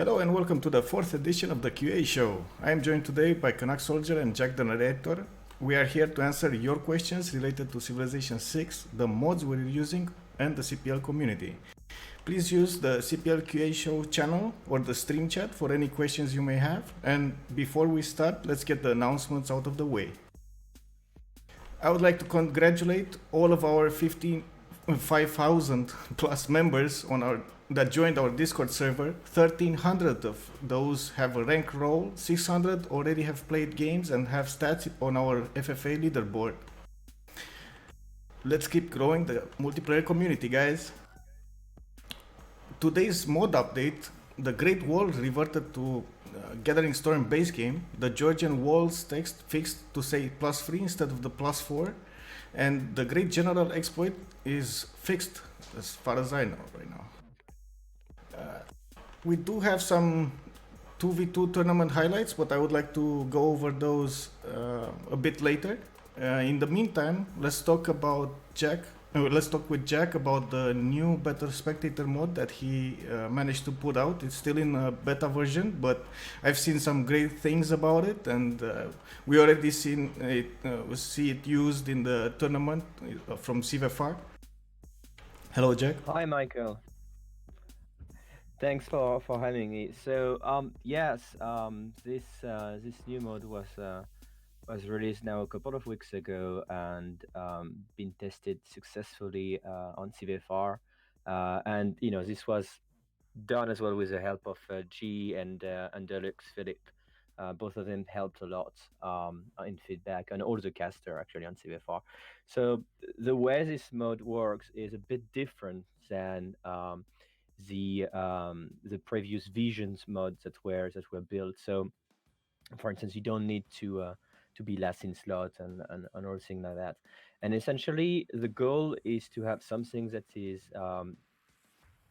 Hello and welcome to the fourth edition of the QA show. I am joined today by Canuck Soldier and Jack the Narrator. We are here to answer your questions related to Civilization 6, the mods we're using, and the CPL community. Please use the CPL QA show channel or the stream chat for any questions you may have. And before we start, let's get the announcements out of the way. I would like to congratulate all of our 5,000 plus members that joined our Discord server. 1,300 of those have a rank role, 600 already have played games and have stats on our FFA leaderboard. Let's keep growing the multiplayer community, guys. Today's mod update, the Great Wall reverted to Gathering Storm base game. The Georgian Walls text fixed to say +3 instead of the +4. And the Great General exploit is fixed as far as I know right now. We do have some 2v2 tournament highlights, but I would like to go over those a bit later. In the meantime, let's talk with Jack about the new better Spectator mod that he managed to put out. It's still in a beta version, but I've seen some great things about it, and we already see it used in the tournament from CVFR. Hello, Jack. Hi, Michael. Thanks for having me. So yes, this new mode was released now a couple of weeks ago and been tested successfully on CVFR. And this was done as well with the help of G and Deluxe Philip. Both of them helped a lot in feedback, and all the caster actually on CVFR. So the way this mode works is a bit different than the previous visions mods that were built. So, for instance, you don't need to be last in slot and all things like that. And essentially, the goal is to have something that is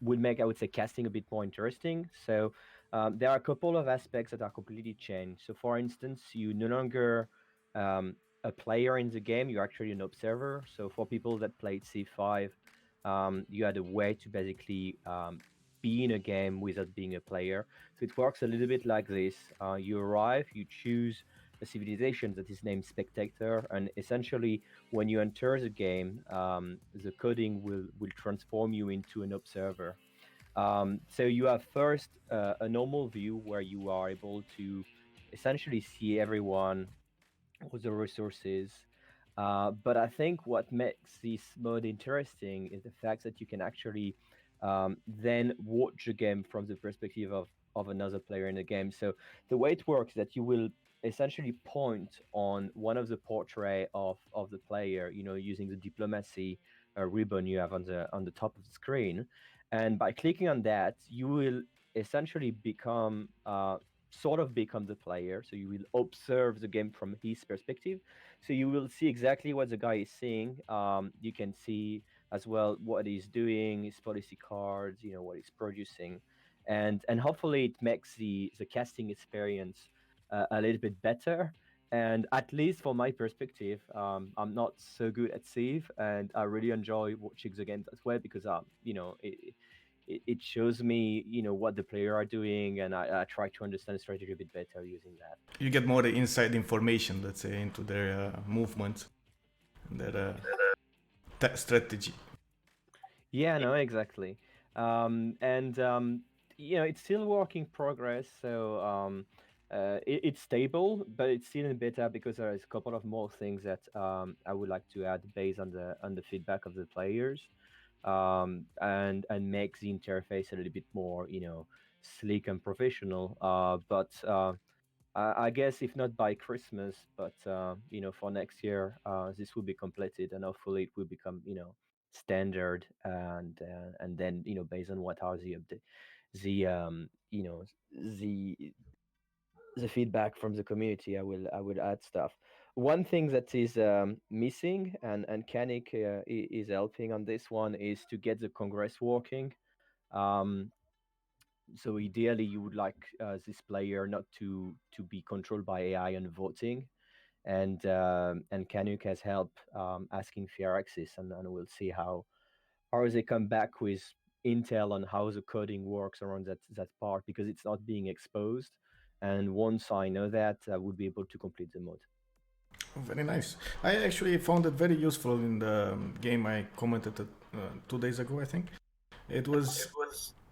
would make, I would say, casting a bit more interesting. So there are a couple of aspects that are completely changed. So for instance, you no longer a player in the game, you're actually an observer. So for people that played C5, you had a way to basically be in a game without being a player. So it works a little bit like this. You arrive, you choose a civilization that is named Spectator, and essentially when you enter the game, the coding will transform you into an observer. So you have first a normal view where you are able to essentially see everyone, all the resources. But I think what makes this mode interesting is the fact that you can actually then watch a game from the perspective of another player in the game. So the way it works is that you will essentially point on one of the portrait of the player, using the diplomacy ribbon you have on the top of the screen. And by clicking on that, you will essentially become the player. So you will observe the game from his perspective. So you will see exactly what the guy is seeing. You can see as well what he's doing, his policy cards, what he's producing, and hopefully it makes the casting experience a little bit better. And at least from my perspective, I'm not so good at Civ, and I really enjoy watching the games as well because it shows me what the player are doing, and I try to understand the strategy a bit better using that. You get more inside information, let's say, into their movements, their strategy. Yeah, no, exactly. And it's still work in progress. So it's stable, but it's still in beta because there is a couple of more things that I would like to add based on the feedback of the players, and make the interface a little bit more, sleek and professional. But I guess if not by Christmas, but for next year, this will be completed, and hopefully it will become standard, and then based on what are the update, the the feedback from the community, I will add stuff. One thing that is missing, and Kanik is helping on this one, is to get the Congress working. Um, so ideally, you would like this player not to be controlled by AI and voting, and Canuck has help asking fair access, and we'll see how they come back with intel on how the coding works around that part because it's not being exposed. And once I know that, I would be able to complete the mode. Very nice. I actually found it very useful in the game I commented 2 days ago, I think. It was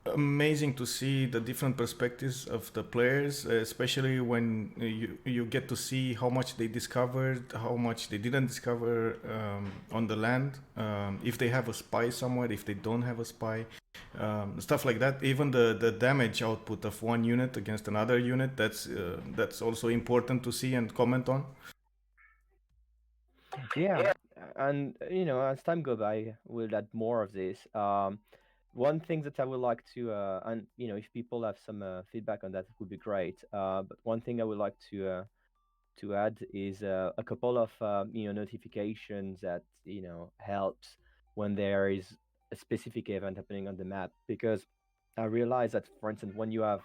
amazing to see the different perspectives of the players, especially when you get to see how much they discovered, how much they didn't discover on the land, if they have a spy somewhere, if they don't have a spy, stuff like that. Even the damage output of one unit against another unit, that's also important to see and comment on. Yeah, and as time go by, we'll add more of this. One thing that I would like to, and if people have some feedback on that, it would be great. But one thing I would like to add is a couple of notifications that helps when there is a specific event happening on the map, because I realize that, for instance, when you have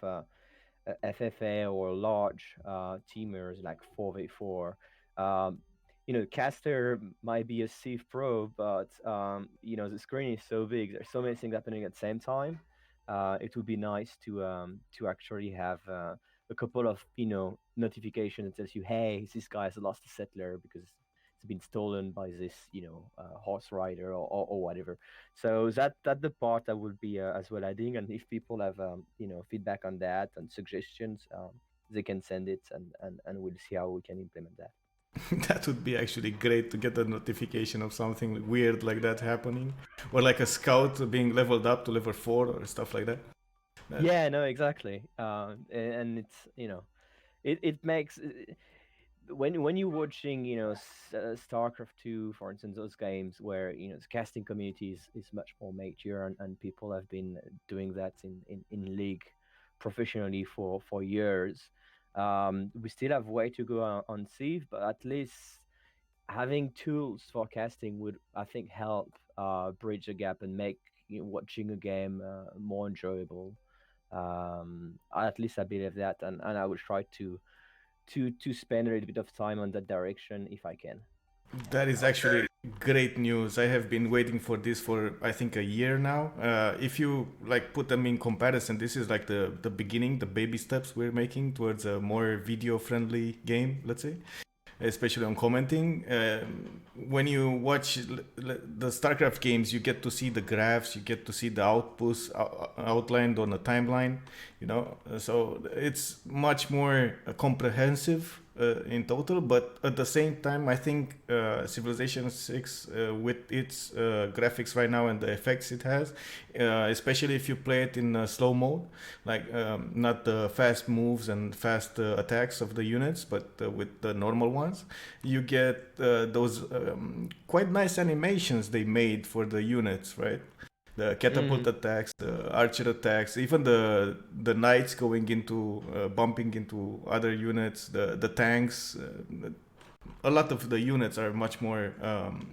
FFA or large teamers like 4v4. Um, caster might be a Civ Pro, but the screen is so big. There's so many things happening at the same time. It would be nice to actually have a couple of notifications that tells you, hey, this guy has lost a settler because it's been stolen by this horse rider or whatever. So that the part I would be as well adding, and if people have feedback on that and suggestions, they can send it, and we'll see how we can implement that. That would be actually great to get a notification of something weird like that happening, or like a scout being leveled up to level 4 or stuff like that. That Yeah, no, exactly. And it's it makes when you're watching StarCraft 2, for instance, those games where the casting community is much more mature, and people have been doing that in league professionally for years. We still have way to go on Civ, but at least having tools for casting would, I think, help bridge the gap and make watching a game more enjoyable. At least I believe that, and I will try to spend a little bit of time on that direction if I can. that is actually great news. I have been waiting for this for I think a year now. If you like put them in comparison, this is like the beginning, the baby steps we're making towards a more video friendly game, let's say, especially on commenting. When you watch the StarCraft games, you get to see the graphs, you get to see the outputs outlined on a timeline, so it's much more comprehensive in total. But at the same time, I think Civilization 6, with its graphics right now and the effects it has, especially if you play it in slow mode, like not the fast moves and fast attacks of the units, but with the normal ones, you get those quite nice animations they made for the units, right? The catapult Mm. attacks, the archer attacks, even the knights going into bumping into other units, the tanks. A lot of the units are much more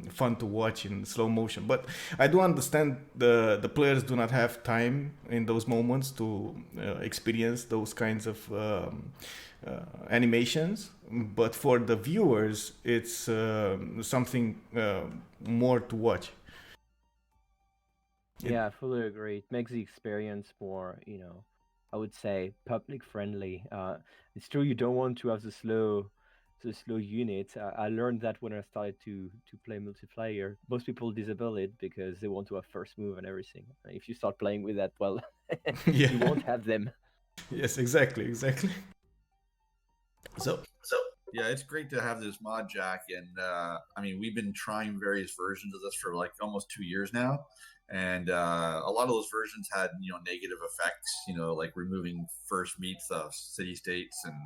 fun to watch in slow motion. But I do understand the players do not have time in those moments to experience those kinds of animations. But for the viewers, it's something more to watch. It, Yeah, I fully agree. It makes the experience more, I would say public friendly. It's true you don't want to have the slow unit. I learned that when I started to play multiplayer. Most people disable it because they want to have first move and everything. If you start playing with that, well, yeah. you won't have them. Yes, exactly, exactly. So So yeah, it's great to have this mod jack, and I mean, we've been trying various versions of this for like almost 2 years now, and a lot of those versions had negative effects, like removing first meets of city states and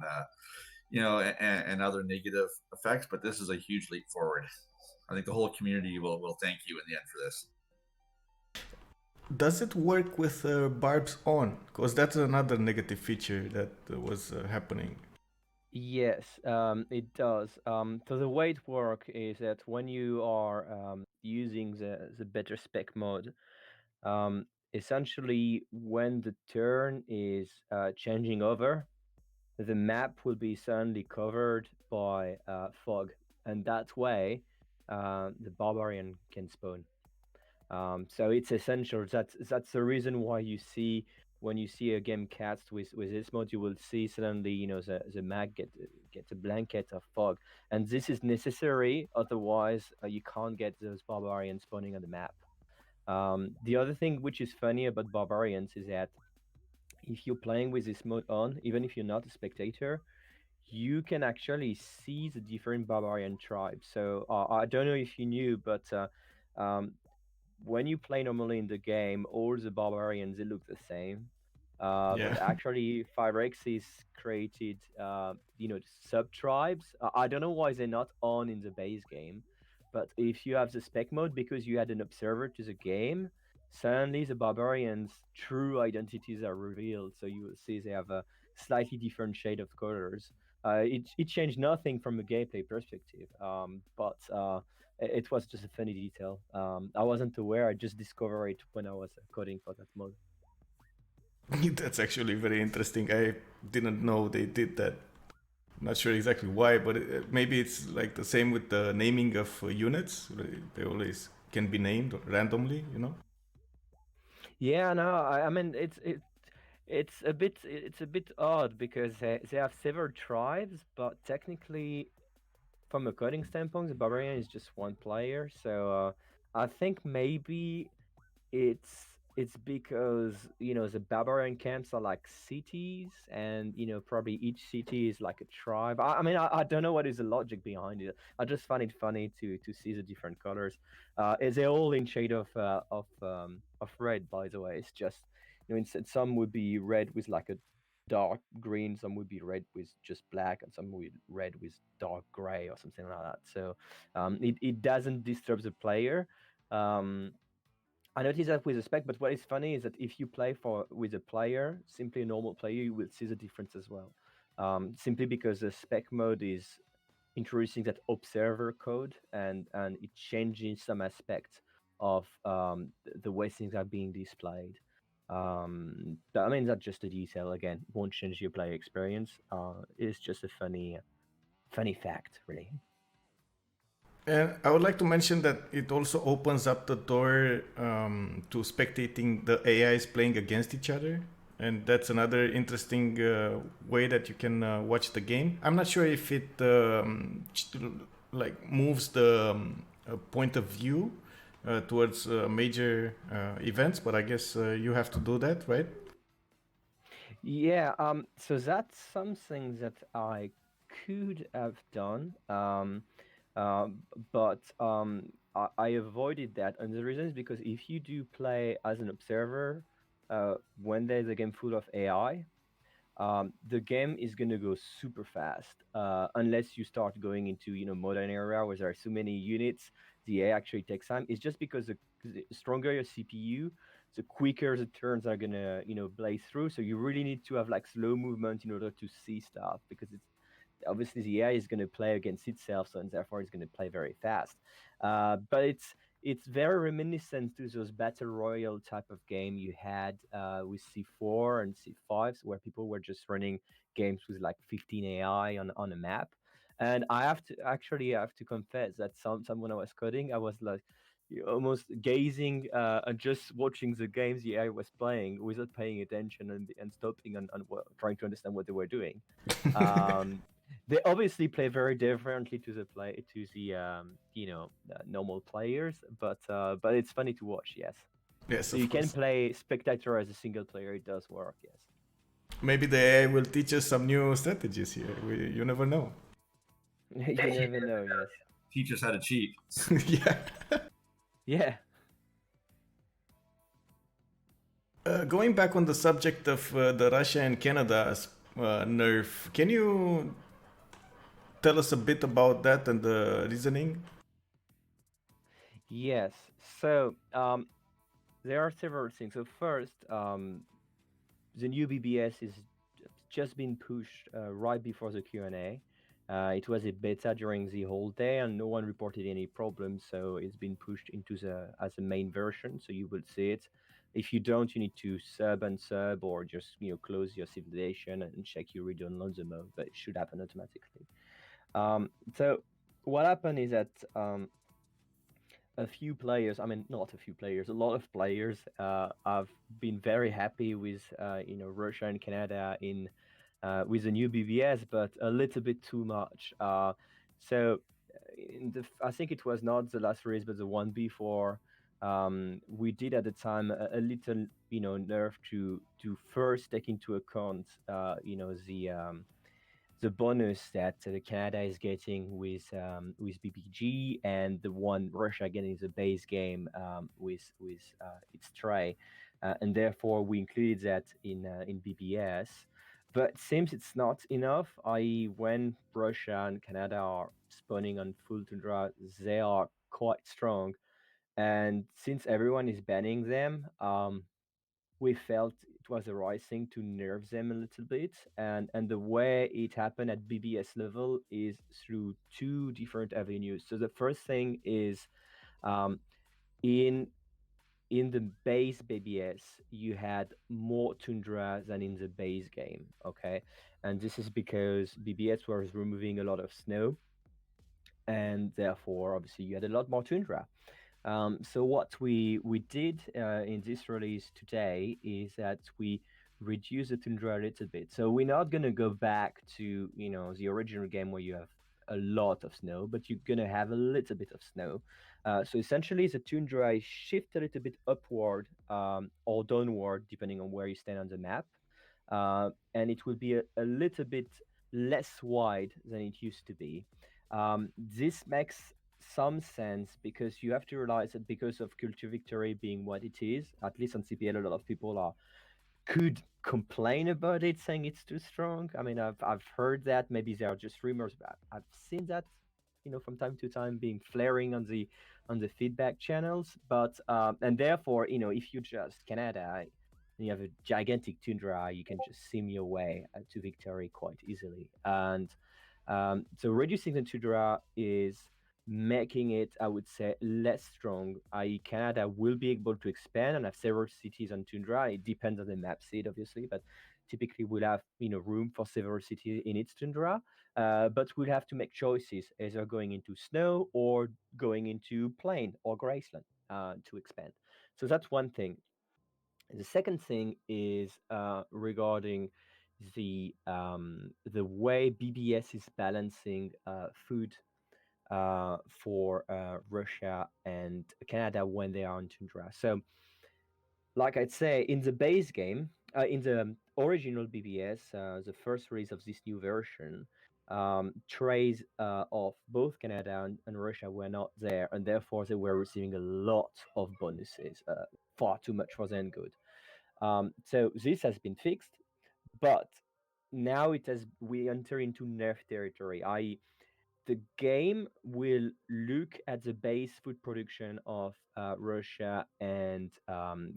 and other negative effects. But this is a huge leap forward. I think the whole community will thank you in the end for this. does it work with barbs on? Because that's another negative feature that was happening. Yes, it does. So the way it works is that when you are using the better spec mode, um, essentially when the turn is changing over, the map will be suddenly covered by fog, and that way the barbarian can spawn. So it's essential. That's the reason why you see when you see a game cast with this mode, you will see suddenly the map get a blanket of fog, and this is necessary. Otherwise, you can't get those barbarians spawning on the map. The other thing which is funny about barbarians is that if you're playing with this mode on, even if you're not a spectator, you can actually see the different barbarian tribes. So I don't know if you knew, but um, when you play normally in the game, all the barbarians they look the same. Yeah. But actually, 5X is created, sub tribes. I don't know why they're not on in the base game, but if you have the spec mode, because you add an observer to the game, suddenly the barbarians' true identities are revealed. So you will see they have a slightly different shade of colors. It changed nothing from a gameplay perspective, but it was just a funny detail. I wasn't aware. I just discovered it when I was coding for that mode. That's actually very interesting. I didn't know they did that. Not sure exactly why, but maybe it's like the same with the naming of units. They always can be named randomly, you know? Yeah, no, I mean it's a bit odd because they have several tribes, but technically, from a coding standpoint, the barbarian is just one player. So I think maybe it's because the barbarian camps are like cities, and probably each city is like a tribe. I mean I don't know what is the logic behind it. I just find it funny to see the different colors. They're all in shade of red, by the way. It's just instead some would be red with like a dark green, some would be red with just black, and some would red with dark gray or something like that. So it doesn't disturb the player. um, I noticed that with the spec, but what is funny is that if you play for with a player, simply a normal player, you will see the difference as well. Simply because the spec mode is introducing that observer code, and it changes some aspects of the way things are being displayed. But I mean that's just a detail. Again, won't change your player experience. It's just a funny fact, really. And I would like to mention that it also opens up the door to spectating the AIs playing against each other. And that's another interesting way that you can watch the game. I'm not sure if it like moves the point of view towards major events, but I guess you have to do that, right? Yeah, so that's something that I could have done, but I avoided that, and the reason is because if you do play as an observer, when there's a game full of AI, the game is gonna go super fast unless you start going into modern area where there are so many units. The AI actually takes time. It's just because the stronger your CPU, the quicker the turns are gonna blaze through. So you really need to have like slow movement in order to see stuff, because it's obviously the AI is going to play against itself, so and therefore it's going to play very fast. But it's very reminiscent to those battle royale type of game you had with C4 and C5s, where people were just running games with like 15 AI on a map. And I have to confess that some when I was coding, I was like almost gazing and just watching the games the AI was playing without paying attention, and stopping and trying to understand what they were doing. Um, they obviously play very differently to the normal players, but it's funny to watch. Yes, Yes, so you of can course. play Spectator as a single player. It does work. Yes. Maybe the AI will teach us some new strategies here. You never know. You never know. Yes. Teach us how to cheat. Yeah. Yeah. Going back on the subject of the Russia and Canada nerf, can you tell us a bit about that and the reasoning? Yes. So there are several things. So first, the new BBS is just been pushed right before the Q&A. It was a beta during the whole day, and no one reported any problems. So it's been pushed into the as a main version. So you will see it. If you don't, you need to sub or just close your civilization and check you re-download the mode. But it should happen automatically. So what happened is that a few players, I mean, not a few players, a lot of players have been very happy with, Russia and Canada in with the new BBS, but a little bit too much. So, I think it was not the last race, but the one before. We did at the time a little, nerf to first take into account, the bonus that Canada is getting with BBG, and the one Russia getting the base game with its tray, and therefore we included that in BBS. But seems it's not enough. I.e., when Russia and Canada are spawning on full tundra, they are quite strong, and since everyone is banning them, we felt it was the right thing to nerve them a little bit. And the way it happened at BBS level is through two different avenues. So the first thing is, um, in in the base BBS, you had more tundra than in the base game. Okay, and this is because BBS was removing a lot of snow, and therefore, obviously, you had a lot more tundra. So what we did in this release today is that we reduce the tundra a little bit. So we're not gonna go back to the original game where you have a lot of snow, but you're gonna have a little bit of snow. So essentially, the tundra is shift a little bit upward or downward depending on where you stand on the map, and it will be a little bit less wide than it used to be. This makes some sense because you have to realize that because of Culture Victory being what it is, at least on CPL, a lot of people could complain about it, saying it's too strong. I mean, I've heard that. Maybe they are just rumors, but I've seen that, from time to time being flaring on the feedback channels. But and therefore, if you just Canada, and you have a gigantic tundra, you can just sim your way to victory quite easily. And so reducing the tundra is making it, I would say, less strong. I.e., Canada will be able to expand and have several cities on tundra. It depends on the map seed, obviously, but typically we'll have room for several cities in its tundra. But we'll have to make choices, either going into snow or going into plain or graceland to expand. So that's one thing. The second thing is regarding the way BBS is balancing food for Russia and Canada when they are on tundra. So, like I'd say, in the base game, in the original BBS, the first release of this new version, trays of both Canada and Russia were not there, and therefore they were receiving a lot of bonuses, far too much for their good. So this has been fixed, but now we enter into nerf territory, i.e., the game will look at the base food production of Russia and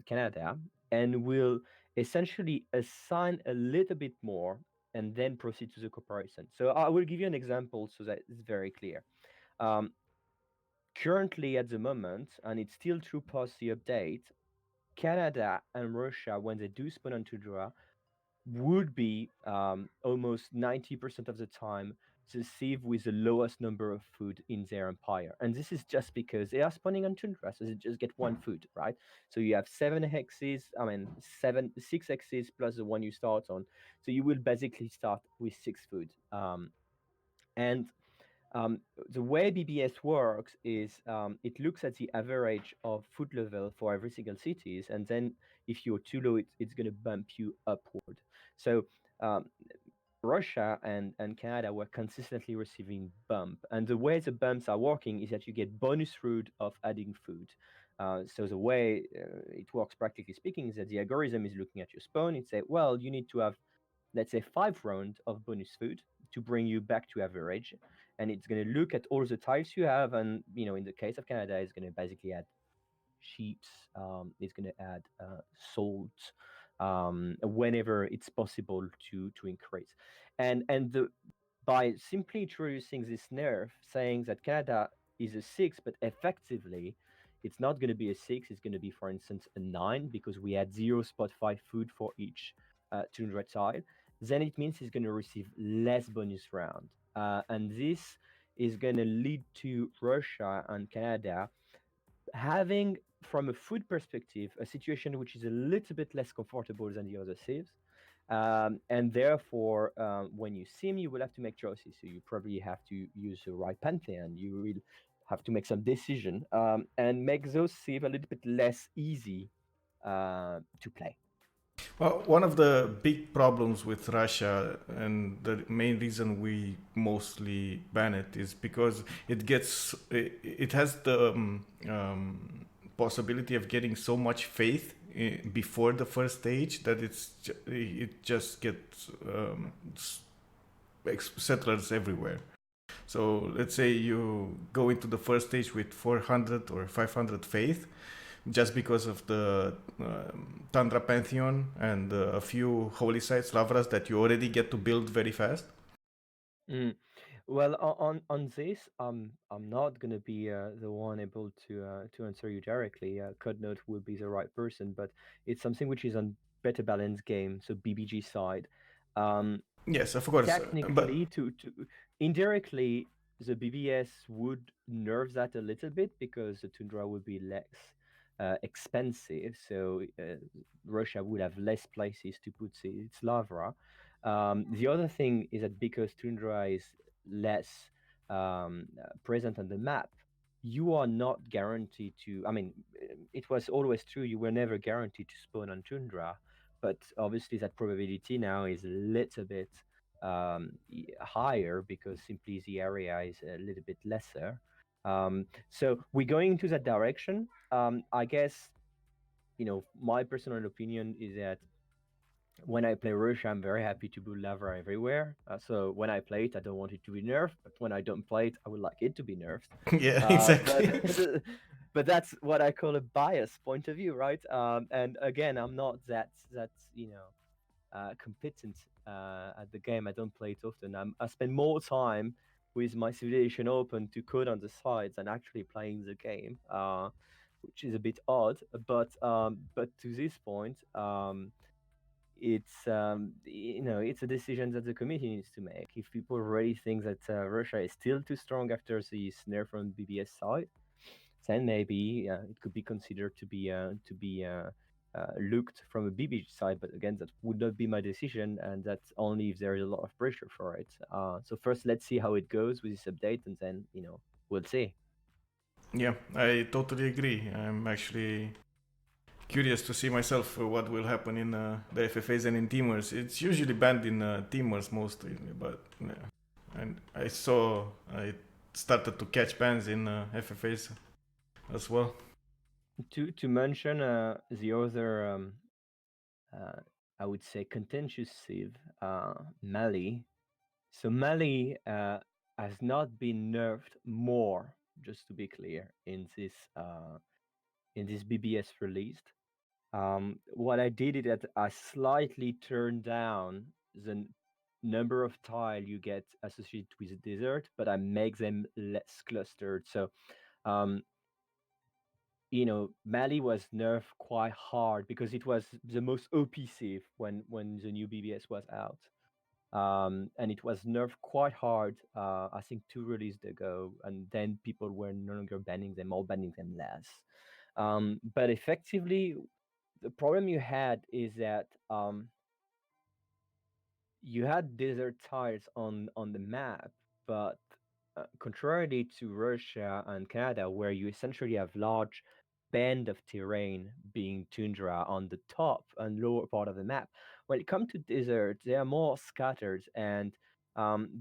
Canada, and will essentially assign a little bit more and then proceed to the comparison. So I will give you an example so that it's very clear. Um, Currently, at the moment, and it's still true post the update, Canada and Russia, when they do spawn on Tundra, would be almost 90% of the time the sieve with the lowest number of food in their empire. And this is just because they are spawning on tundra, so they just get one food, right? So you have seven hexes, I mean, six hexes plus the one you start on. So you will basically start with six food. And um, the way BBS works is it looks at the average of food level for every single cities, and then if you're too low, it's going to bump you upward. So um, Russia and Canada were consistently receiving bump, and the way the bumps are working is that you get bonus food of adding food. So the way it works, practically speaking, is that the algorithm is looking at your spawn. It say, well, you need to have, let's say, 5 rounds of bonus food to bring you back to average, and it's going to look at all the types you have, and in the case of Canada, it's going to basically add sheeps. It's going to add salt whenever it's possible to increase, and by simply introducing this nerf, saying that Canada is a 6, but effectively it's not going to be a 6. It's going to be, for instance, a 9 because we had 0.5 food for each 200 tile. Then it means it's going to receive less bonus round, and this is going to lead to Russia and Canada having, from a food perspective, a situation which is a little bit less comfortable than the other sieves. And therefore, when you sim, you will have to make choices. So you probably have to use the right pantheon. You will have to make some decision and make those sieves a little bit less easy to play. Well, one of the big problems with Russia, and the main reason we mostly ban it, is because it has the possibility of getting so much faith before the first stage that it just gets settlers everywhere. So let's say you go into the first stage with 400 or 500 faith, just because of the Tundra Pantheon and a few holy sites, Lavras, that you already get to build very fast. Mm. Well, on this, I'm not gonna be the one able to answer you directly. Codenote will be the right person, but it's something which is on better balance game, so BBG side. Um, Yes, of course, but Technically, to indirectly, the BBS would nerf that a little bit because the Tundra would be less expensive, so Russia would have less places to put its lava. The other thing is that because Tundra is less present on the map, you are not guaranteed to. I mean, it was always true. You were never guaranteed to spawn on Tundra, but obviously that probability now is a little bit higher because simply the area is a little bit lesser. So we're going into that direction. I guess, my personal opinion is that when I play Rush, I'm very happy to build lava everywhere. So when I play it, I don't want it to be nerfed, but when I don't play it, I would like it to be nerfed. yeah, But exactly. but that's what I call a bias point of view, right? And again, I'm not that competent at the game. I don't play it often. I spend more time with my civilization open to code on the sides than actually playing the game, which is a bit odd. But to this point, it's a decision that the committee needs to make. If people really think that Russia is still too strong after the snare from BBS side, then maybe it could be considered to be looked from a BBG side. But again, that would not be my decision, and that's only if there is a lot of pressure for it. So first, let's see how it goes with this update, and then we'll see. Yeah, I totally agree. I'm actually curious to see myself what will happen in the FFAs and in teamers. It's usually banned in teamers mostly, but yeah. And I started to catch bans in FFAs as well. To mention the other, uh, I would say, contentious sieve, Mali. So Mali has not been nerfed more, just to be clear, in this BBS released. What I did is that I slightly turned down the number of tile you get associated with the desert, but I make them less clustered. So, um, Mali was nerfed quite hard because it was the most OP save when the new BBS was out. And it was nerfed quite hard, I think 2 releases ago, and then people were no longer banning them or banning them less. But effectively, the problem you had is that you had desert tiles on the map, but contrarily to Russia and Canada, where you essentially have large band of terrain being tundra on the top and lower part of the map, when it comes to desert, they are more scattered. And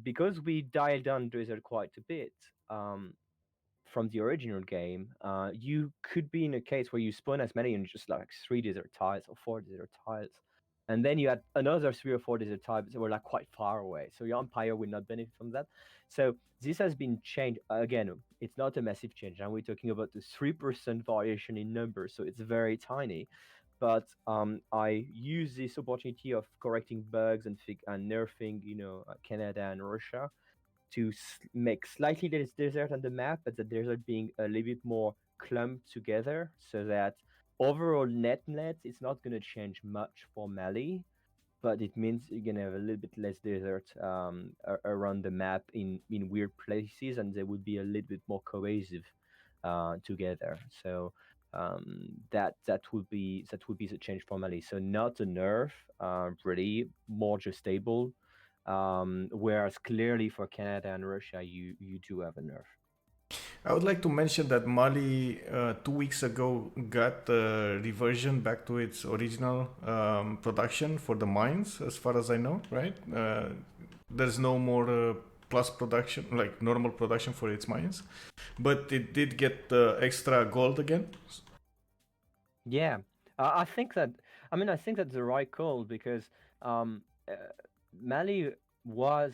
because we dialed down desert quite a bit, from the original game, you could be in a case where you spawn as many in just like 3 desert tiles or 4 desert tiles. And then you had another 3 or 4 desert tiles that were like quite far away. So your empire would not benefit from that. So this has been changed. Again, it's not a massive change. And we're talking about the 3% variation in numbers. So it's very tiny. But I use this opportunity of correcting bugs and nerfing, Canada and Russia to make slightly less desert on the map, but the desert being a little bit more clumped together, so that overall net it's not going to change much for Mali, but it means you're going to have a little bit less desert around the map in weird places, and they would be a little bit more cohesive together. So that would be the change for Mali. So not a nerf, really more just stable. Whereas clearly for Canada and Russia, you do have a nerf. I would like to mention that Mali 2 weeks ago got reversion back to its original production for the mines, as far as I know, right? There's no more plus production, like normal production for its mines, but it did get extra gold again. Yeah, I think that. I mean, I think that's the right call because um, uh, Mali was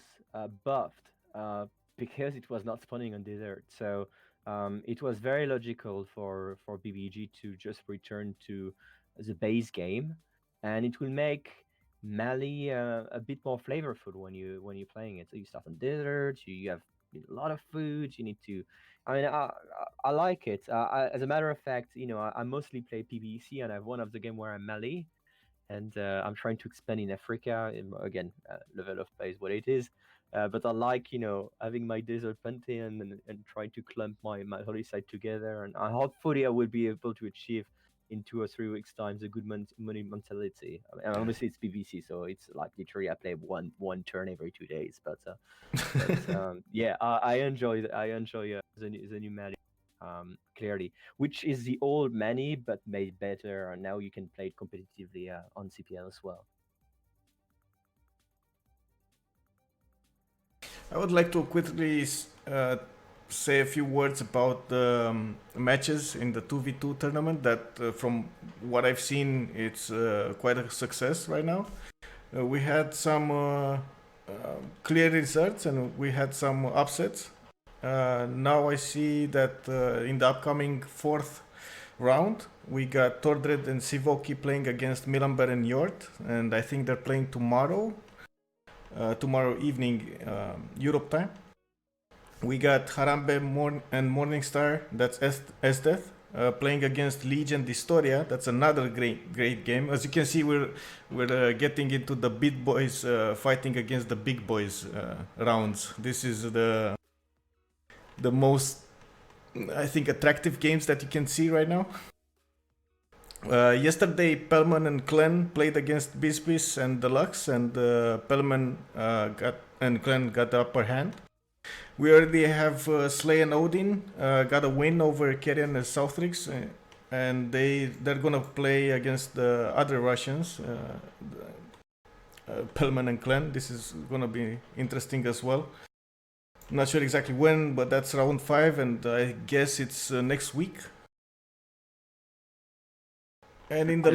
buffed because it was not spawning on desert. So it was very logical for BBG to just return to the base game, and it will make Mali a bit more flavorful when you're playing it. So you start on desert, you have a lot of food. You need to. I mean, I like it. As a matter of fact, I mostly play PvC, and I have one of the game where I'm Mali, and I'm trying to expand in Africa. Again, level of play is what it is, but I like having my desert pantheon and trying to clump my holy site together, and hopefully I will be able to achieve in 2 or 3 weeks time the good money mentality. I mean, obviously it's PvC, so it's like literally I play one turn every 2 days, but yeah, I enjoy the new Mali, clearly, which is the old Mani but made better, and now you can play it competitively on CPL as well. I would like to quickly say a few words about the matches in the 2v2 tournament that, from what I've seen, it's quite a success right now. We had some clear results and we had some upsets. Now I see that in the upcoming fourth round, we got Tordred and Sivoki playing against Milamber and Yort, and I think they're playing tomorrow evening, Europe time. We got Harambe and Morningstar, that's Esdeath, playing against Legion Distoria. That's another great game. As you can see, we're getting into the big boys fighting against the big boys rounds. This is the most, I think, attractive games that you can see right now. Yesterday, Pelman and Clan played against Bispis and Deluxe, and Pelman and Clan got the upper hand. We already have Slay and Odin got a win over Kerrian and Southrix, and they're gonna play against the other Russians, Pelman and Clan. This is gonna be interesting as well. Not sure exactly when, but that's round 5, and I guess it's next week. And in the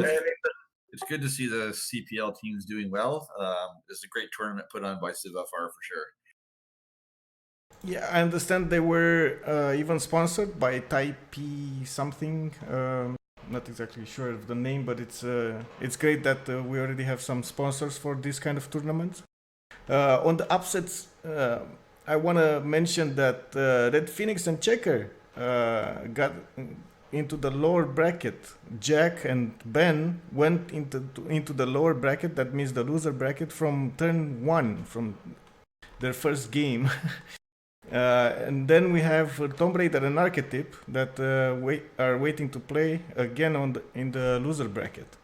It's good to see the CPL teams doing well. It's a great tournament put on by Civfar for sure. Yeah, I understand they were even sponsored by Taipei something. Not exactly sure of the name, but it's great that we already have some sponsors for this kind of tournaments. On the upsets, I want to mention that Red Phoenix and Checker got into the lower bracket. Jack and Ben went into the lower bracket. That means the loser bracket from turn 1, from their first game. And then we have Tomb Raider and Archetype that are waiting to play again in the loser bracket.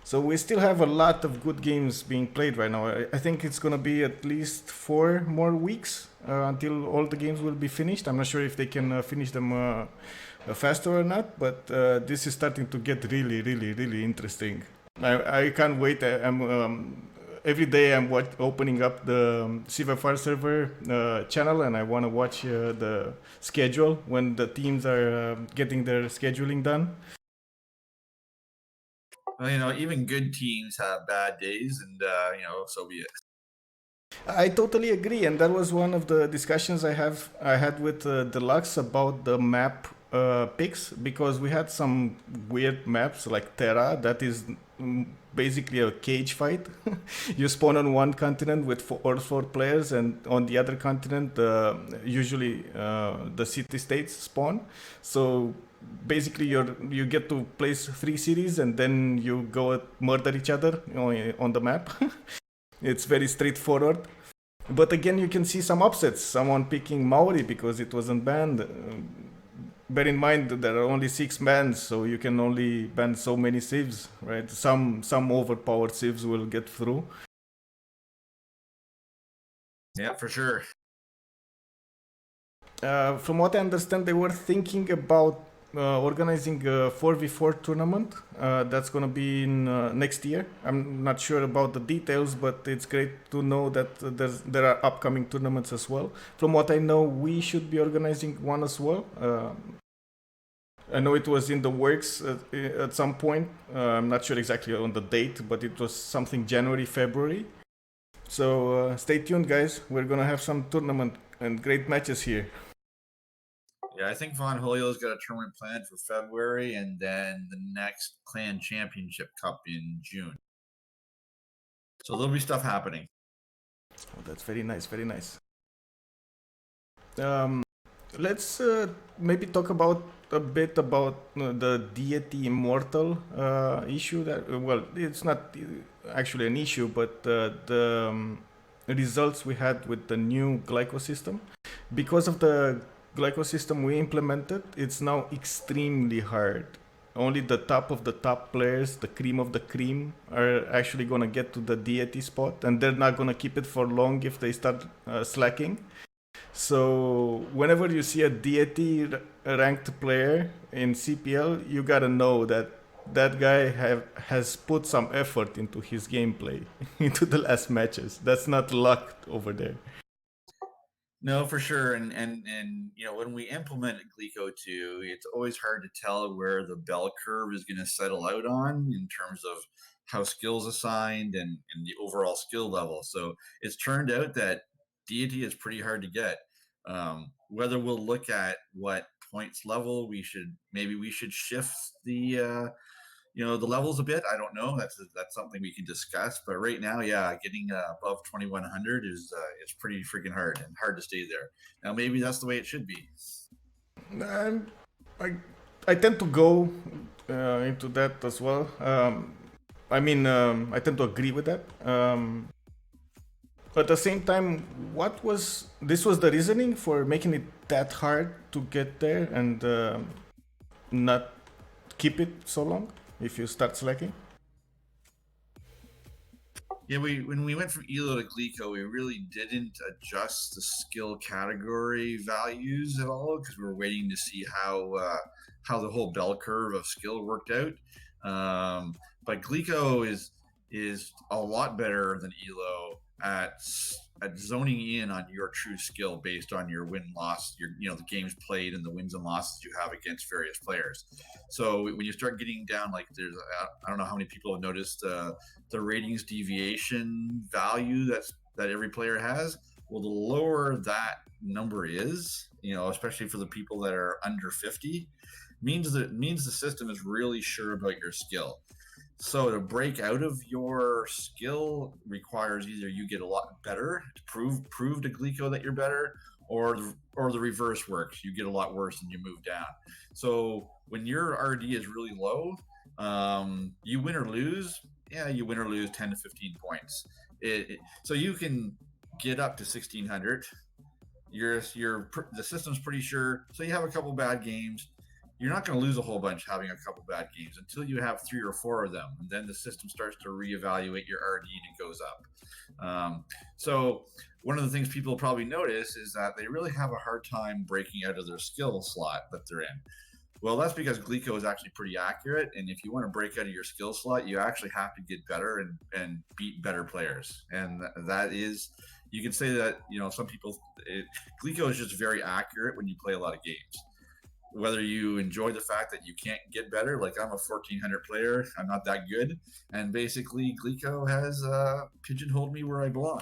So we still have a lot of good games being played right now. I think it's going to be at least 4 more weeks until all the games will be finished. I'm not sure if they can finish them faster or not, but this is starting to get really, really, really interesting. I can't wait. Every day I'm opening up the CFR server channel, and I want to watch the schedule when the teams are getting their scheduling done. Well, even good teams have bad days, and so be it. I totally agree, and that was one of the discussions I had with Deluxe about the map picks, because we had some weird maps like Terra that is basically a cage fight. You spawn on one continent with four players, and on the other continent usually the city states spawn. So basically you get to place 3 cities and then you go murder each other on the map. It's very straightforward. But again, you can see some upsets. Someone picking Maori because it wasn't banned. bear in mind that there are only 6 bans, so you can only ban so many civs, right? Some overpowered civs will get through. Yeah, for sure. From what I understand, they were thinking about organizing a 4v4 tournament that's going to be in next year. I'm not sure about the details, but it's great to know that there are upcoming tournaments as well. From what I know, we should be organizing one as well. I know it was in the works at some point. I'm not sure exactly on the date, but it was something January, February. So stay tuned, guys. We're going to have some tournament and great matches here. Yeah, I think Von Julio's got a tournament planned for February, and then the next Clan Championship Cup in June. So there'll be stuff happening. Oh, that's very nice, very nice. Let's maybe talk about a bit about the deity immortal issue. That well, it's not actually an issue, but the results we had with the new glyco system. Because of the glyco system we implemented, it's now extremely hard. Only the top of the top players, the cream of the cream, are actually gonna get to the deity spot, and they're not gonna keep it for long if they start slacking. So whenever you see a deity ranked player in CPL, you gotta know that that guy has put some effort into his gameplay, into the last matches. That's not luck over there. No, for sure. And you know, when we implemented Glico 2, it's always hard to tell where the bell curve is going to settle out on in terms of how skills assigned and the overall skill level. So it's turned out that deity is pretty hard to get. Whether we'll look at what points level we should shift the the levels a bit. I don't know. That's something we can discuss. But right now, yeah, getting above 2100 is pretty freaking hard and hard to stay there. Now maybe that's the way it should be. I I tend to go into that as well. I tend to agree with that. At the same time, this was the reasoning for making it that hard to get there and not keep it so long if you start slacking? Yeah, when we went from Elo to Glico, we really didn't adjust the skill category values at all because we were waiting to see how the whole bell curve of skill worked out. But Glico is a lot better than Elo at zoning in on your true skill based on your win loss, the games played and the wins and losses you have against various players. So when you start getting down, like I don't know how many people have noticed the ratings deviation value that every player has. Well, the lower that number is, especially for the people that are under 50, means the system is really sure about your skill. So to break out of your skill requires either you get a lot better to prove to Glico that you're better, or the reverse works. You get a lot worse and you move down. So when your RD is really low, you win or lose. Yeah, you win or lose 10 to 15 points. So you can get up to 1600. The system's pretty sure. So you have a couple bad games. You're not going to lose a whole bunch having a couple bad games until you have 3 or 4 of them, and then the system starts to reevaluate your RD and it goes up. So one of the things people probably notice is that they really have a hard time breaking out of their skill slot that they're in. Well, that's because Glico is actually pretty accurate, and if you want to break out of your skill slot, you actually have to get better and beat better players, and that is. You can say that some people. Glico is just very accurate when you play a lot of games. Whether you enjoy the fact that you can't get better, like I'm a 1400 player, I'm not that good, and basically Glico has pigeonholed me where I belong.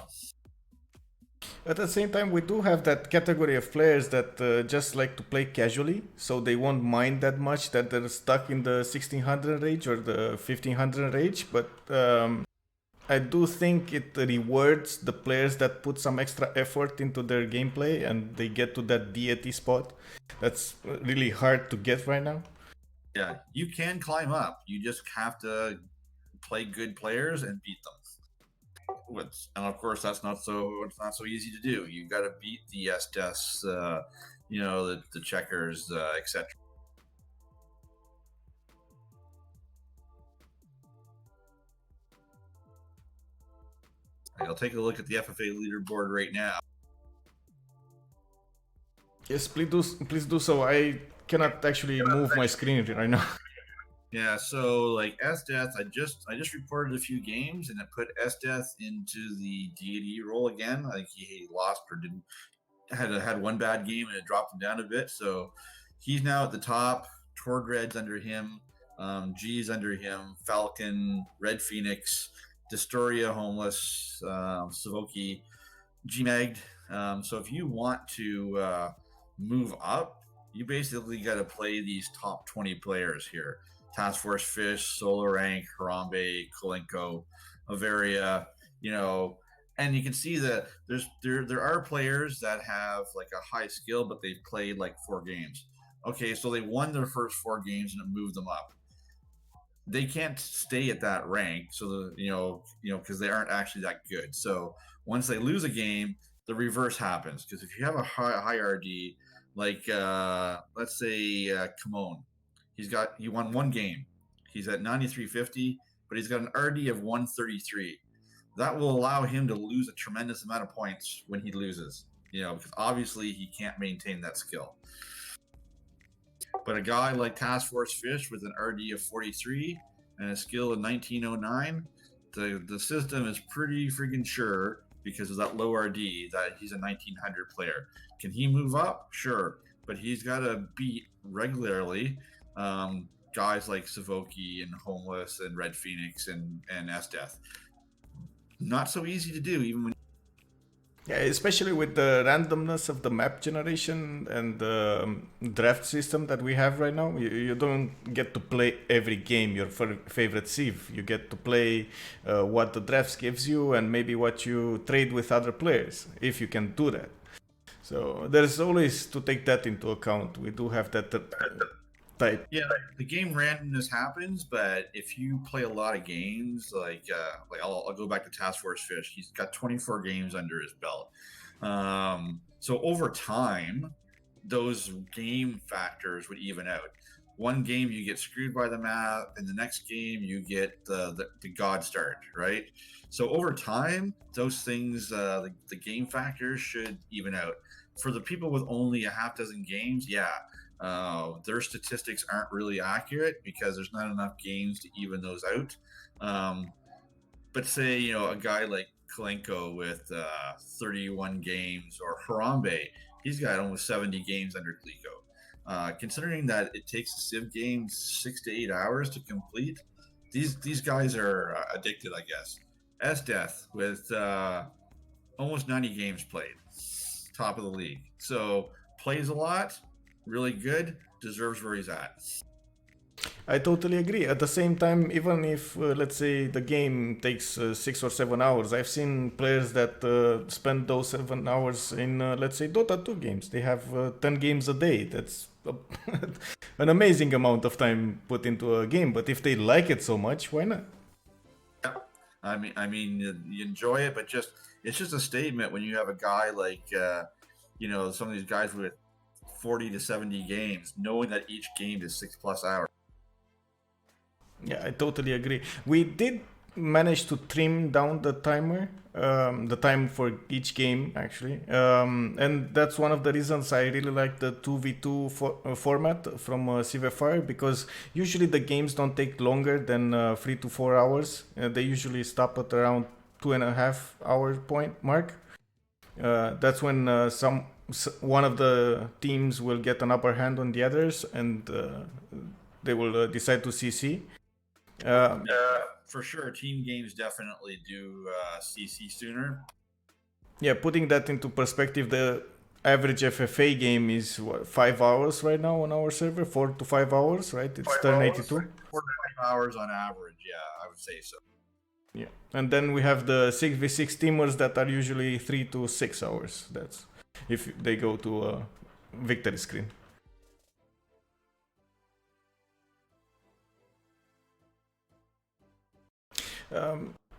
At the same time, we do have that category of players that just like to play casually, so they won't mind that much that they're stuck in the 1600 range or the 1500 range. But I do think it rewards the players that put some extra effort into their gameplay and they get to that deity spot. That's really hard to get right now. Yeah, you can climb up. You just have to play good players and beat them. And of course, it's not so easy to do. You got to beat the SDS the checkers, etc. I'll take a look at the FFA leaderboard right now. Yes, please do so. I cannot actually move my screen right now. Yeah, so like S-Death, I just reported a few games and it put S-Death into the deity role again. Like he lost or didn't had one bad game and it dropped him down a bit. So he's now at the top. Tordred's under him, G's under him, Falcon, Red Phoenix, Destoria, Homeless, Savoki, G-Magged. So if you want to move up, you basically got to play these top 20 players here. Task Force Fish, Solo Rank, Harambe, Kolenko, Averia, and you can see that there are players that have like a high skill, but they've played like 4 games. Okay, so they won their first 4 games and it moved them up. They can't stay at that rank, so because they aren't actually that good. So once they lose a game, the reverse happens. Because if you have a high RD, like let's say Kimon, he won 1 game. He's at 93.50, but he's got an RD of 133. That will allow him to lose a tremendous amount of points when he loses. Because obviously he can't maintain that skill. But a guy like Task Force Fish with an RD of 43 and a skill of 1909, the system is pretty freaking sure, because of that low RD, that he's a 1900 player. Can he move up? Sure. But he's got to beat regularly guys like Savoki and Homeless and Red Phoenix and S-Death. Not so easy to do, even when. Yeah, especially with the randomness of the map generation and the draft system that we have right now. You don't get to play every game your favorite civ. You get to play what the drafts gives you and maybe what you trade with other players, if you can do that. So there's always to take that into account. We do have that type. Yeah, the game randomness happens, but if you play a lot of games, like I'll go back to Task Force Fish. He's got 24 games under his belt. So over time, those game factors would even out. One game you get screwed by the map, and the next game you get the God start, right? So over time, those things, the game factors should even out. For the people with only a half dozen games, their statistics aren't really accurate because there's not enough games to even those out. But say, a guy like Kolenko with 31 games, or Harambe, he's got almost 70 games under Kliko. Considering that it takes a Civ game 6 to 8 hours to complete, these guys are addicted, I guess. S-Death with almost 90 games played, top of the league. So plays a lot, really good, deserves where he's at. I totally agree. At the same time, even if, let's say, the game takes 6 or 7 hours, I've seen players that spend those 7 hours in, let's say, Dota 2 games. They have 10 games a day. That's an amazing amount of time put into a game. But if they like it so much, why not? Yeah. I mean, you enjoy it, but it's just a statement when you have a guy like, some of these guys with 40 to 70 games, knowing that each game is 6+ hours. Yeah, I totally agree. We did manage to trim down the timer, the time for each game, actually. And that's one of the reasons I really like the 2v2 format from CVFR, because usually the games don't take longer than 3 to 4 hours. They usually stop at around 2.5 hour point mark. That's when one of the teams will get an upper hand on the others, and they will decide to CC. For sure, team games definitely do CC sooner. Yeah, putting that into perspective, the average FFA game is 5 hours right now on our server, 4 to 5 hours, right? It's turn 82. 4 to 5 hours on average, yeah, I would say so. Yeah, and then we have the 6v6 teamers that are usually 3 to 6 hours. That's if they go to a victory screen.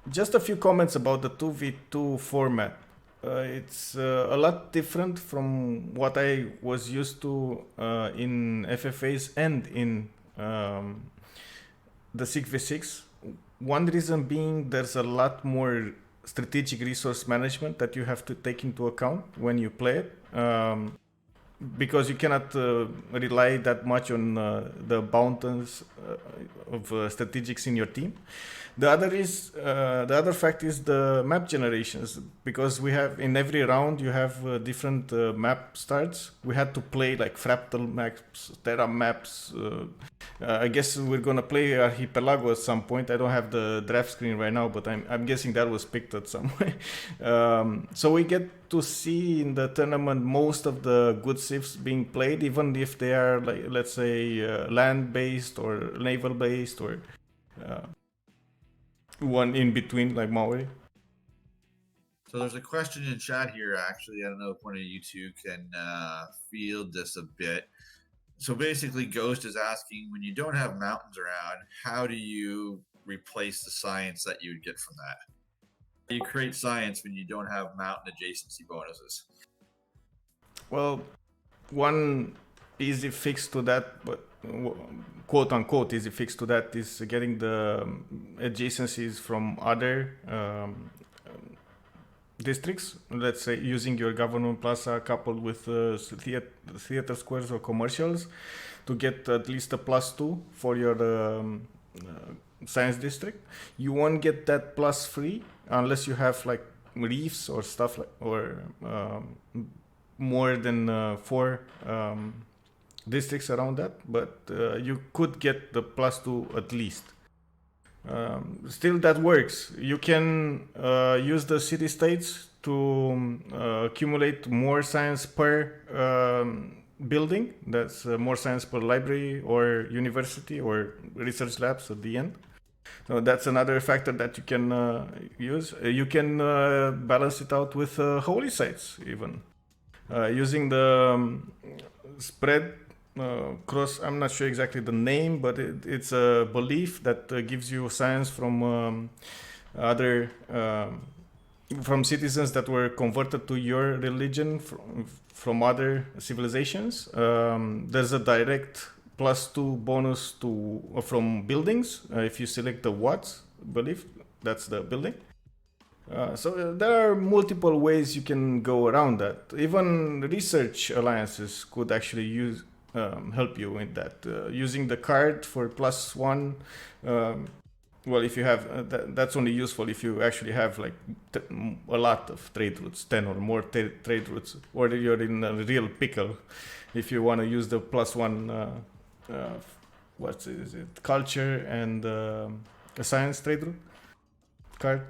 Just a few comments about the 2v2 format. It's a lot different from what I was used to in FFAs and in um, the 6v6. One reason being there's a lot more strategic resource management that you have to take into account when you play it. Because you cannot rely that much on the abundance of strategics in your team. The other fact is the map generations, because we have in every round you have different map starts. We had to play like fractal maps, terra maps. I guess we're gonna play Archipelago at some point. I don't have the draft screen right now, but I'm guessing that was picked at some way. So we get to see in the tournament most of the good civs being played, even if they are like, let's say, land based or naval based or uh, one in between like Maui. So there's a question in chat here. Actually, I don't know if one of you two can field this a bit. So basically, Ghost is asking, when you don't have mountains around, how do you replace the science that you would get from that? How do you create science when you don't have mountain adjacency bonuses? Well, one easy fix to that, but quote unquote easy fix to that, is getting the adjacencies from other districts. Let's say using your government plaza coupled with theater squares or commercials to get at least a +2 for your science district. You won't get that plus free unless you have like reefs or stuff like, or more than 4 districts around that, but you could get the +2 at least. Still, that works. You can use the city states to accumulate more science per building. That's more science per library or university or research labs at the end. So that's another factor that you can use. You can balance it out with holy sites even. Using the spread cross, I'm not sure exactly the name, but it's a belief that gives you science from other from citizens that were converted to your religion from other civilizations. There's a direct +2 bonus to from buildings if you select the watts belief. That's the building. So there are multiple ways you can go around that. Even research alliances could actually use help you in that. Using the card for +1. Well, if you have that's only useful if you actually have like a lot of trade routes, 10 or more trade routes, or you're in a real pickle. If you want to use the +1, what is it? Culture and a science trade route card.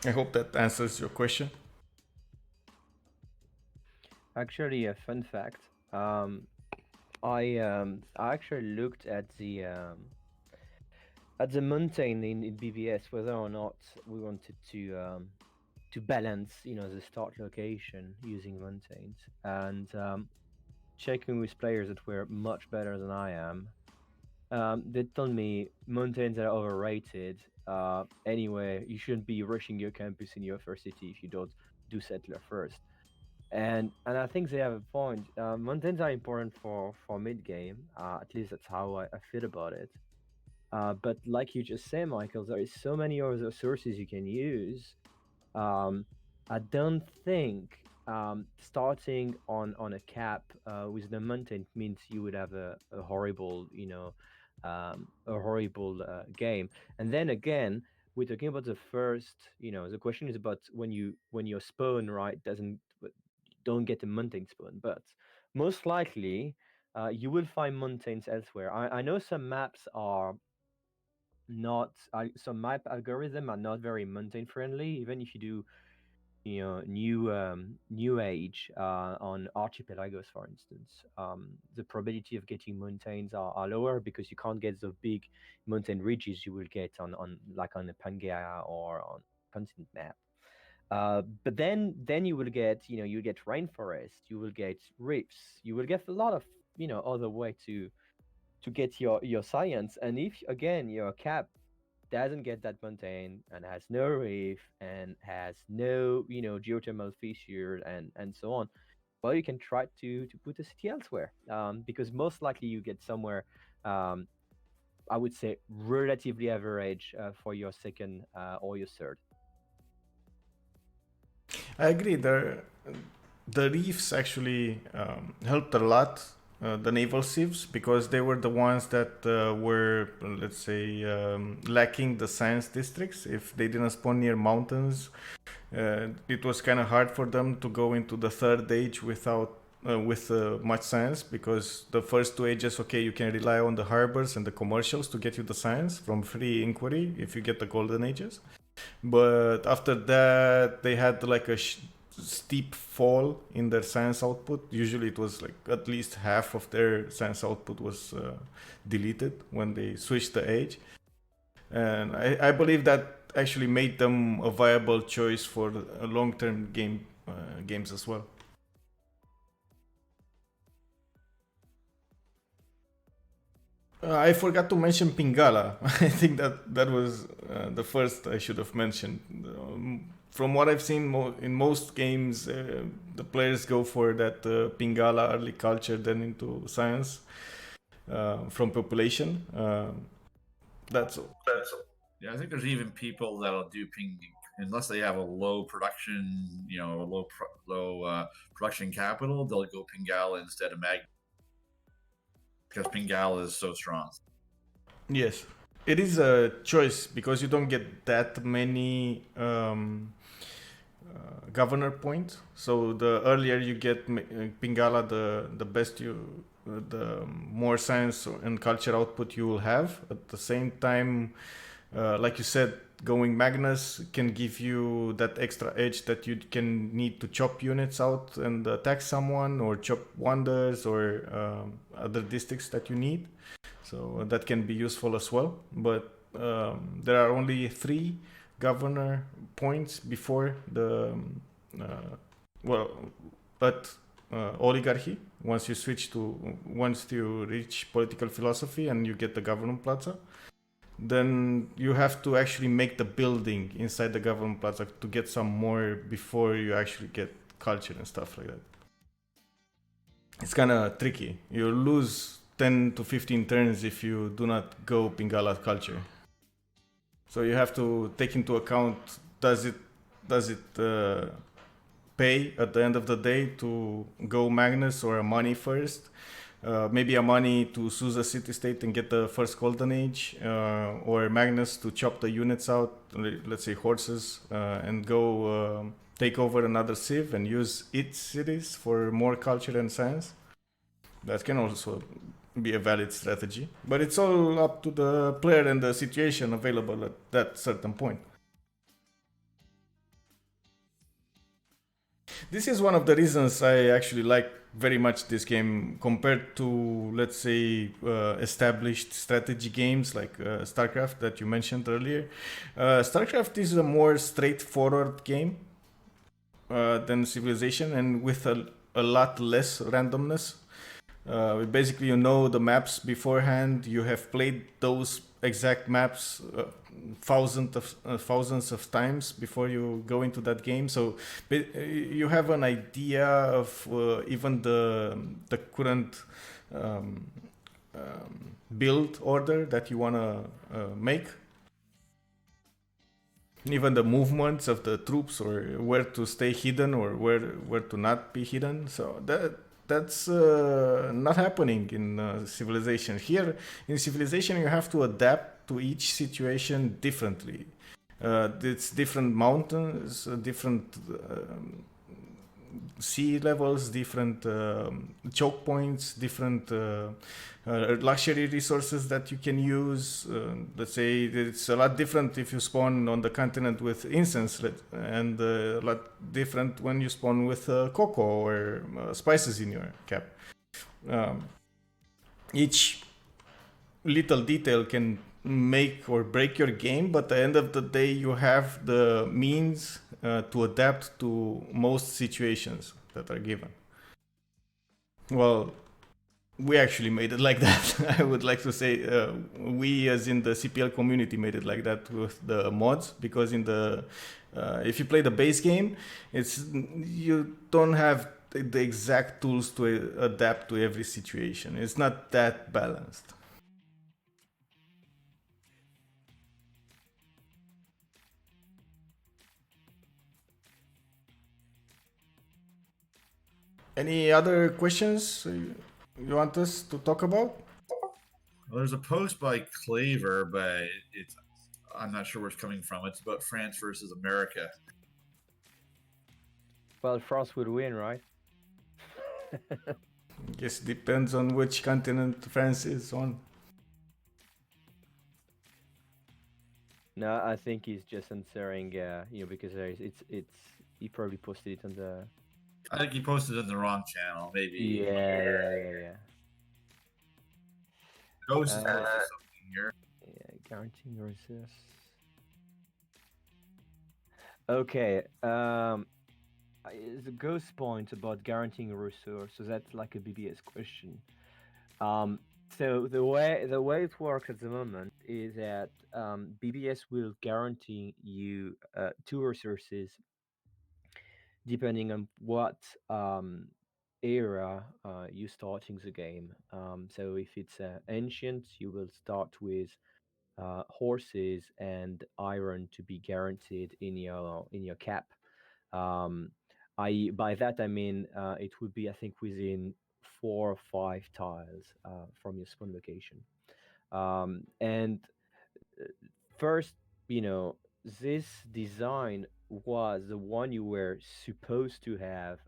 I hope that answers your question. Actually, a fun fact. I actually looked at the mountain in BBS whether or not we wanted to balance, the start location using mountains, and checking with players that were much better than I am. They told me mountains are overrated. Anyway, you shouldn't be rushing your campus in your first city if you don't do settler first. And I think they have a point. Mountains are important for mid game. At least that's how I feel about it. But like you just said, Michael, there is so many other sources you can use. Um, I don't think starting on a cap with the mountain means you would have a horrible, a horrible game. And then again, we're talking about the first. The question is about when your spawn right doesn't don't get a mountain spawn, but most likely you will find mountains elsewhere. I know some maps are not some map algorithm are not very mountain friendly. Even if you do new age on archipelagos, for instance, the probability of getting mountains are lower because you can't get the big mountain ridges you will get on like on a Pangea or on continent map. But then you will get you get rainforest, you will get reefs, you will get a lot of other way to get your science. And if again you're capped doesn't get that mountain and has no reef and has no, geothermal fissure and so on, well, you can try to put a city elsewhere, because most likely you get somewhere, um, I would say, relatively average for your second or your third. I agree. The reefs actually helped a lot, the naval civs, because they were the ones that were, let's say, lacking the science districts. If they didn't spawn near mountains, it was kind of hard for them to go into the third age with much science, because the first two ages, okay, you can rely on the harbors and the commercials to get you the science from free inquiry if you get the golden ages. But after that, they had like a steep fall in their science output. Usually, it was like at least half of their science output was deleted when they switched the age. And I believe that actually made them a viable choice for a long-term games as well. I forgot to mention Pingala. I think that was the first I should have mentioned. From what I've seen in most games, the players go for that Pingala early culture, then into science from population. That's all. Yeah, I think there's even people that'll do ping unless they have a low production, a low production capital. They'll go Pingala instead of Mag because Pingala is so strong. Yes, it is a choice because you don't get that many governor points. So the earlier you get Pingala, the best the more science and culture output you will have. At the same time, like you said, going Magnus can give you that extra edge that you can need to chop units out and attack someone, or chop wonders or other districts that you need. So that can be useful as well. But there are only 3 governor points before the at oligarchy. Once you reach political philosophy and you get the government plaza, then you have to actually make the building inside the government plaza to get some more before you actually get culture and stuff like that. It's kind of tricky. You lose 10 to 15 turns if you do not go Pingala culture. So you have to take into account, does it pay at the end of the day to go Magnus or a money first? Maybe a money to Susa city state and get the first golden age, or Magnus to chop the units out, let's say horses, and go take over another civ and use its cities for more culture and science. That can also be a valid strategy, but it's all up to the player and the situation available at that certain point. This is one of the reasons I actually like very much this game compared to, let's say, established strategy games like StarCraft that you mentioned earlier. StarCraft is a more straightforward game than Civilization, and with a lot less randomness. Basically, you know the maps beforehand. You have played those exact maps thousands of times before you go into that game. So you have an idea of even the current build order that you want to make. Even the movements of the troops, or where to stay hidden or where to not be hidden. So that's not happening in Civilization. Here in Civilization, you have to adapt to each situation differently. It's different mountains, different sea levels, different choke points, different luxury resources that you can use. Let's say it's a lot different if you spawn on the continent with incense, and a lot different when you spawn with cocoa or spices in your cap. Each little detail can make or break your game, but at the end of the day, you have the means to adapt to most situations that are given. Well, we actually made it like that. I would like to say we, as in the CPL community, made it like that with the mods, because in the if you play the base game, it's you don't have the exact tools to adapt to every situation. It's not that balanced. Any other questions you want us to talk about? Well, there's a post by Claver, but it's I'm not sure where it's coming from. It's about France versus America. Well, France would win, right? Guess depends on which continent France is on. No, I think he's just answering, because it's he probably posted it on the. I think he posted it in the wrong channel. Maybe Yeah. Ghost is posted something here. Yeah, guaranteeing resource. Okay. The ghost point about guaranteeing a resource. So that's like a BBS question. So the way it works at the moment is that BBS will guarantee you two resources depending on what era you starting the game. So if it's ancient, you will start with horses and iron to be guaranteed in your cap. Um, by that I mean it would be, I think, within 4 or 5 tiles from your spawn location. And first, you know, this design was the one you were supposed to have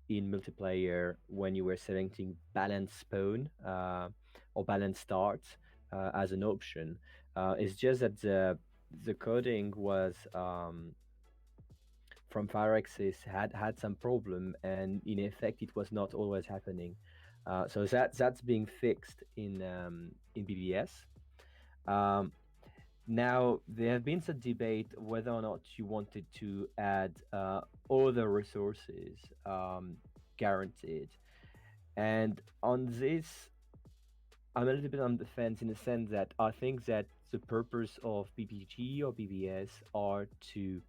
in multiplayer when you were selecting balance spawn or balance start as an option. It's just that the coding was from Phyrexis had some problem, and in effect, it was not always happening. So that's being fixed in BBS. Um, Now, there have been some debate whether or not you wanted to add other resources guaranteed. And on this, I'm a little bit on the fence in the sense that I think that the purpose of BBG or BBS are to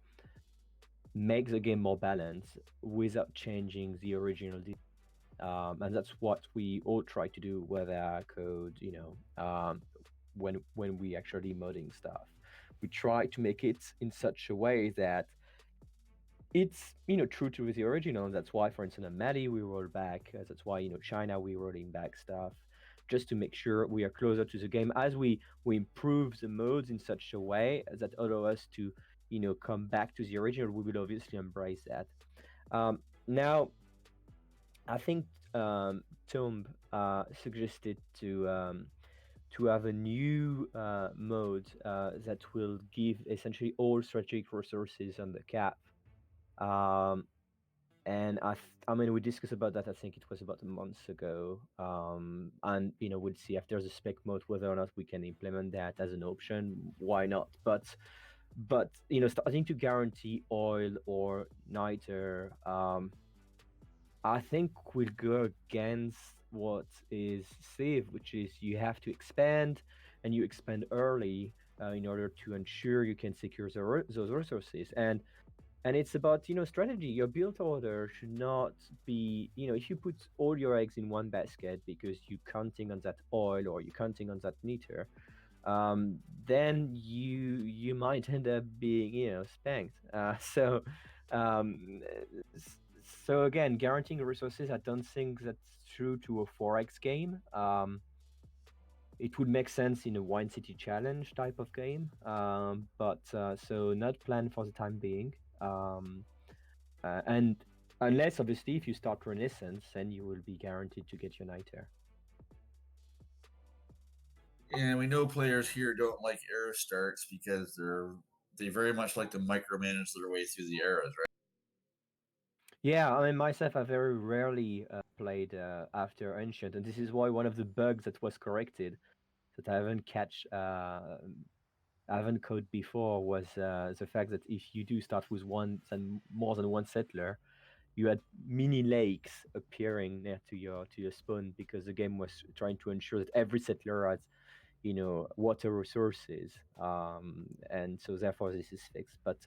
make the game more balanced without changing the original design. And that's what we all try to do with our code, when we actually modding stuff. We try to make it in such a way that it's true to the original. That's why, for instance, in Mali we roll back. That's why China we rolling back stuff, just to make sure we are closer to the game as we improve the modes in such a way that allow us to come back to the original. We will obviously embrace that. Now, I think Tomb suggested to have a new mode that will give essentially all strategic resources on the cap. Um, and I mean, we discussed about that. I think it was about a month ago. And we'll see after the spec mode whether or not we can implement that as an option. Why not? But starting to guarantee oil or niter, I think will go against what is safe, which is you have to expand, and you expand early in order to ensure you can secure those resources. And it's about strategy. Your build order should not be, if you put all your eggs in one basket because you're counting on that oil or you're counting on that niter, then you might end up being spanked. Um, so again, guaranteeing resources, I don't think that's true to a 4x game. It would make sense in a wine city challenge type of game, but so not planned for the time being. And unless obviously if you start Renaissance, then you will be guaranteed to get your niter. And we know players here don't like era starts because they very much like to micromanage their way through the eras, right? Yeah, I mean myself, I very rarely played after Ancient, and this is why one of the bugs that was corrected that I haven't caught before was the fact that if you do start with one and more than one settler, you had mini lakes appearing near to your spawn because the game was trying to ensure that every settler has water resources, and so therefore this is fixed. But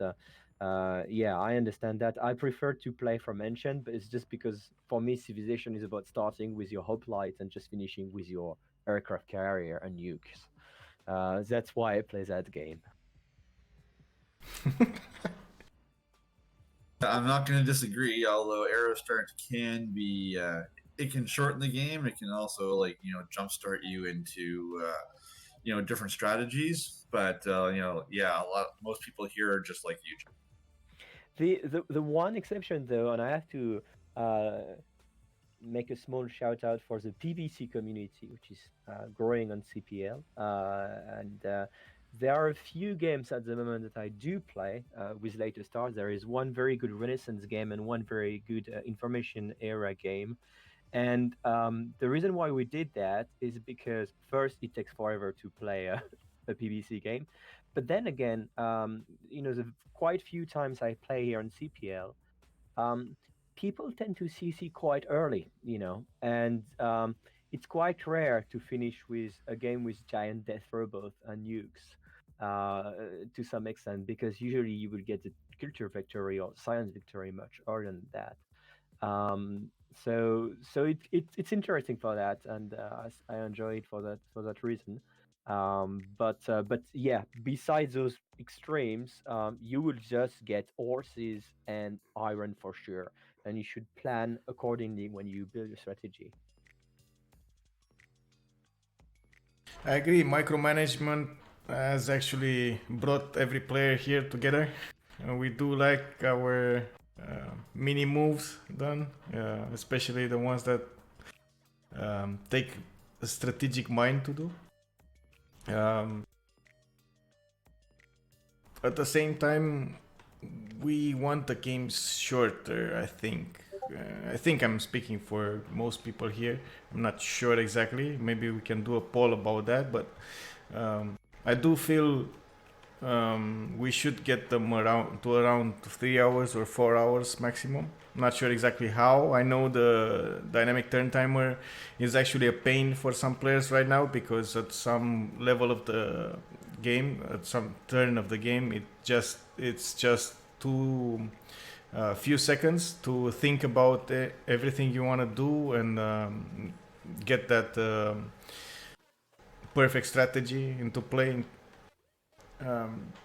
yeah, I understand that. I prefer to play from ancient, but it's just because for me civilization is about starting with your hoplite and just finishing with your aircraft carrier and nukes. That's why I play that game. I'm not going to disagree. Although arrow start can be, it can shorten the game. It can also jumpstart you into different strategies. But yeah, most people here are just like you. The one exception though, and I have to uh, make a small shout out for the PVC community, which is growing on CPL. And there are a few games at the moment that I do play with later stars. There is one very good Renaissance game and one very good information era game. And the reason why we did that is because first, it takes forever to play a PVC game. But then again, the quite few times I play here on CPL, um, people tend to CC quite early, and it's quite rare to finish with a game with giant death robots and nukes uh, to some extent, because usually you will get the culture victory or science victory much earlier than that. It's interesting for that, and I enjoy it for that reason. But yeah, besides those extremes, you will just get horses and iron for sure, and you should plan accordingly when you build your strategy. I agree. Micromanagement has actually brought every player here together. We do like our mini moves done, especially the ones that take a strategic mind to do. At the same time, we want the games shorter, I think. I think I'm speaking for most people here. I'm not sure exactly. Maybe we can do a poll about that, but I do feel we should get them around 3 hours or 4 hours maximum. Not sure exactly how. I know the dynamic turn timer is actually a pain for some players right now, because at some level of the game, at some turn of the game, it's just too few seconds to think about everything you want to do and get that perfect strategy into play.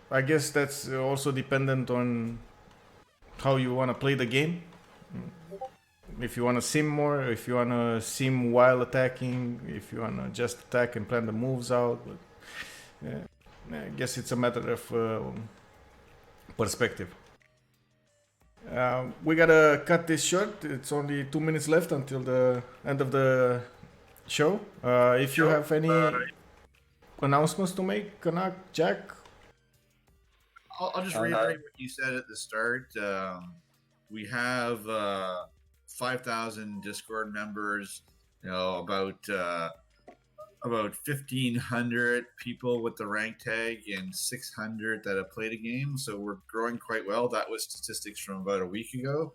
I guess that's also dependent on how you want to play the game. If you want to sim more, if you want to sim while attacking, if you want to just attack and plan the moves out. But, I guess it's a matter of perspective. We gotta cut this short. It's only 2 minutes left until the end of the show. If you have any announcements to make, Kanak, Jack? I'll just reiterate what you said at the start. We have 5,000 Discord members. About 1,500 people with the rank tag and 600 that have played a game. So we're growing quite well. That was statistics from about a week ago.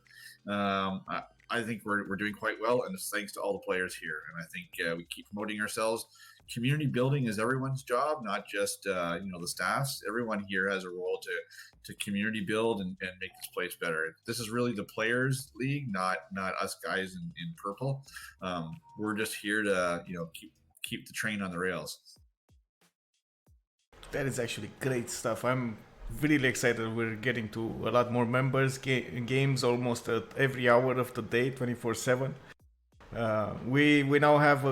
I think we're doing quite well, and it's thanks to all the players here. And I think we keep promoting ourselves. Community building is everyone's job, not just the staffs. Everyone here has a role to community build and make this place better. This is really the players' league, not us guys in purple. We're just here to keep the train on the rails. That is actually great stuff. I'm really excited. We're getting to a lot more members, games almost at every hour of the day, 24/7. We now have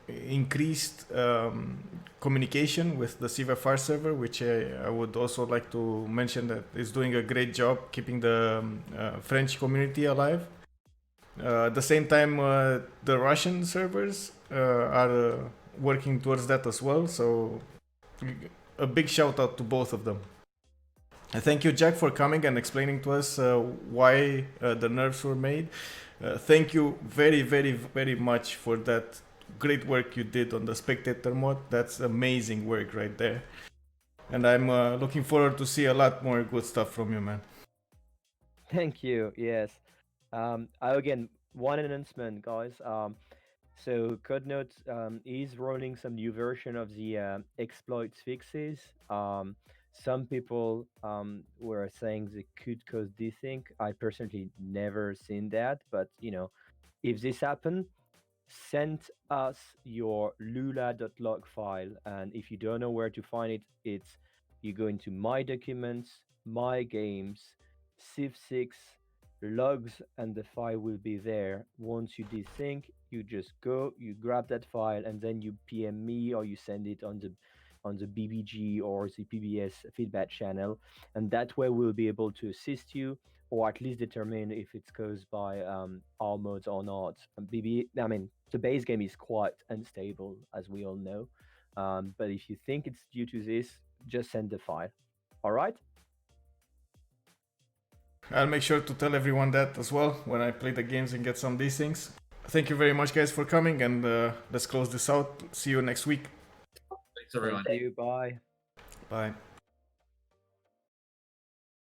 increased communication with the CVFR server, which I would also like to mention that is doing a great job keeping the French community alive. At the same time, the Russian servers are working towards that as well. So a big shout out to both of them. Thank you, Jack, for coming and explaining to us why the nerfs were made. Thank you very, very, very much for that great work you did on the Spectator mod. That's amazing work right there. And I'm looking forward to see a lot more good stuff from you, man. Thank you. Yes. Again, one announcement, guys. So CodeNote is rolling some new version of the exploits fixes. Some people were saying they could cause desync. I personally never seen that, but if this happen, send us your lula.log file, and if you don't know where to find it, you go into my documents, my games, civ6 logs, and the file will be there. Once you desync, you just go, you grab that file, and then you PM me or you send it on the BBG or the PBS feedback channel, and that way we'll be able to assist you or at least determine if it's caused by our modes or not. I mean, the base game is quite unstable, as we all know. But if you think it's due to this, just send the file. All right? I'll make sure to tell everyone that as well when I play the games and get some of these things. Thank you very much, guys, for coming, and let's close this out. See you next week. Thanks, everyone. Thank you. Bye. Bye.